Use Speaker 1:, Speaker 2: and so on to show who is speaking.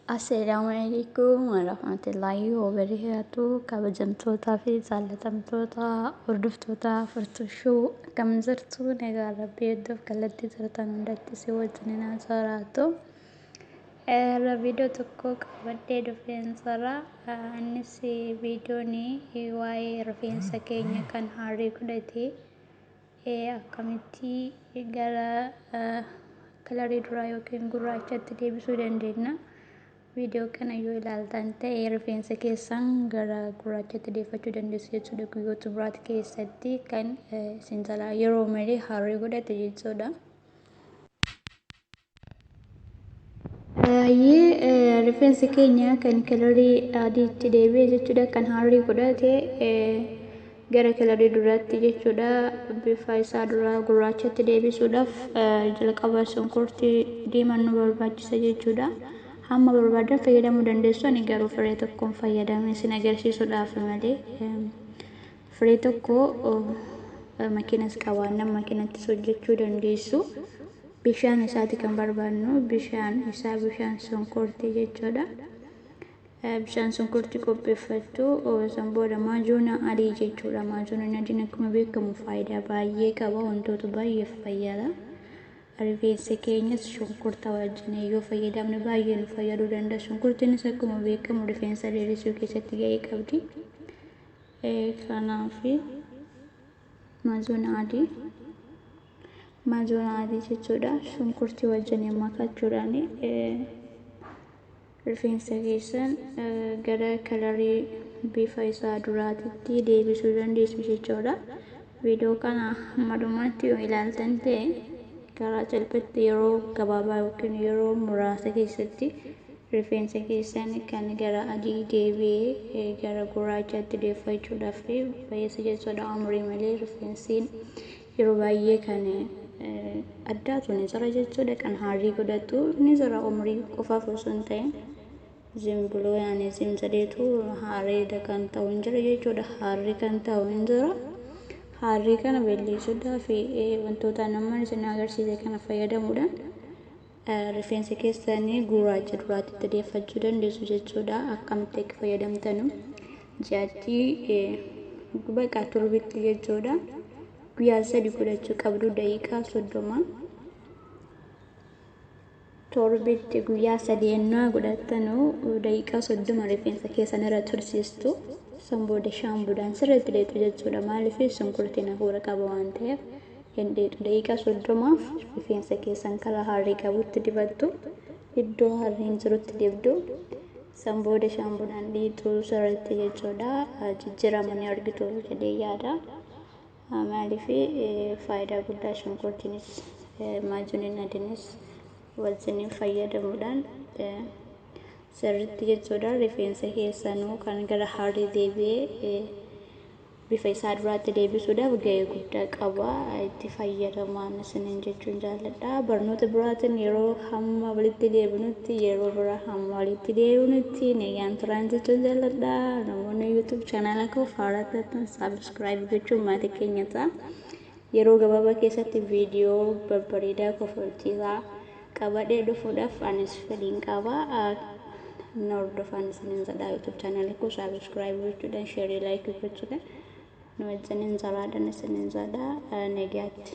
Speaker 1: Assalamualaikum warahmatullahi wabarakatuh. Kabajamtoota fi jaallatamtoota hordoftoota furtushuu akkam jirtu nagaa rabbii hedduuf kallattii jirtan hundatti si wajjin haasa'aatu. Viidiyoo tokko qabadhee rifeensarra innis viidiyoon waa'ee rifeensa keenya kan Arii godhatee akkamitti gara kalarii duraa yookiin gurraachatti deebisuu dandeenya. Viidiyoo kana yoo ilaaltan ta'e rifeensa keessan gara gurraachatti deeffachuu dandeessu jechuudha. Guyyoota biraatti keessatti kan isin jalaa yeroo malee Arii godhate jechuudha. Rifeensi keenya kan kalarii adiitti deebi'e jechuudha. Kan Arii godhate gara kalarii duraatti jechuudha. Bifa isaa duraa gurraachatti deebisuudhaaf jalqaba shunkurtii diimaan nu barbaachisa jechuudha. Hamma barbaadan fayyadamuu dandeessu. Ani garuu firee tokkoon fayyadame isin agarsiisuudhaaf malee. Firee tokko makiinas qabaannaan makiinattis hojjechuu dandeessu. Bishaan isaati kan barbaadnu. Bishaan isaa bishaan shunkurtii jechuudha. Bishaan shunkurtii qopheeffattu. San booda maajuuna adii jechuudha. Maajuuna adiin akkuma beekamu faayidaa baay'ee qaba. Wantoota baay'eef fayyada. Rifeensa keenyas shunkurtaa wajjin yoo fayyadamne baay'ee nu fayyaduu danda'a. Shunkurtiinis akkuma beekamu rifeensa dheeressuu keessatti gahee qabdi. Kanaaf maajuuna adii jechuudha. Shunkurtii wajjin makachuudhaan rifeensa keessan gara kalarii bifa isaa duraatitti deebisuu dandeessu jechuudha. Viidiyoo kana hammadumaatti yoo ilaaltan ta'e karaa salphaatti yeroo gabaabaa yookiin yeroo muraasa keessatti rifeensa keessan kan gara adii deebi'ee gara gurraachaatti deeffachuudhaaf fayyisa jechuudha. Umurii malee rifeensiin yeroo baay'ee kan addaatu ni jira jechuudha. Kan Arii godhatu ni jira umurii qofaaf osoo hin ta'in zimbuloo yaani zimzadeetu Arii kan ta'u hin jira jechuudha. Arii kan ta'u hin jira. Arii kana balleessuudhaaf wantoota namoonni isin agarsiise kana fayyadamuudhaan rifeensa keessanii gurraacha duraatti deeffachuu dandeessu jechuudha. Akkamitti akka fayyadamtanu ji'aatti bakka torbitti jechuudha. Guyyaa 3 godhachuu qabdu daqiiqaa 30. Torbitti guyyaa 3 ennaa godhattanu daqiiqaa 30 rifeensa keessan irra tursiistu. San booda shaampuudhaan sirriitti dheetu jechuudha. Maaliif shunkurtiin hafuura qaba waan ta'eef hin dheetu. Daqiiqaa 30f rifeensa keessan karaa Arii qabutti dibattu. Iddoo Ariin jirutti dibdu. San booda shaampuudhaan dhiitu sirriitti jechuudha. Jijjiirama ni argitu jedhee yaada. Maaliif faayidaa guddaa shunkurtiinis maajuuniin adiinis wajjin fayyadamuudhaan sirriitti jechuudha. Rifeensa keessanuu kan gara Arii deebi'ee bifa isaa duraatti deebisuudhaaf gahee guddaa qaba. Itti fayyadamaan isiniin jechuun jaalladha. Barnoota biraatiin yeroo hamma walitti deebinutti yeroo biraa hamma walitti deebinutti nagaan turaan jechuun jaalladha. Namoonni YouTube channel koo faaratan subscribe gochuun maatii keenya ta'a. Yeroo gabaabaa keessatti viidiyoo babbareedaa kofalchiisaa qabadhee dhufuudhaaf anis fedhiin qaba. Hordofaa isiniin jedhaa YouTube channel koo subscribe gochuudhaan share like gochuudhaan nu wajjin jiraadhaa isiniin jedhaa nagaatti.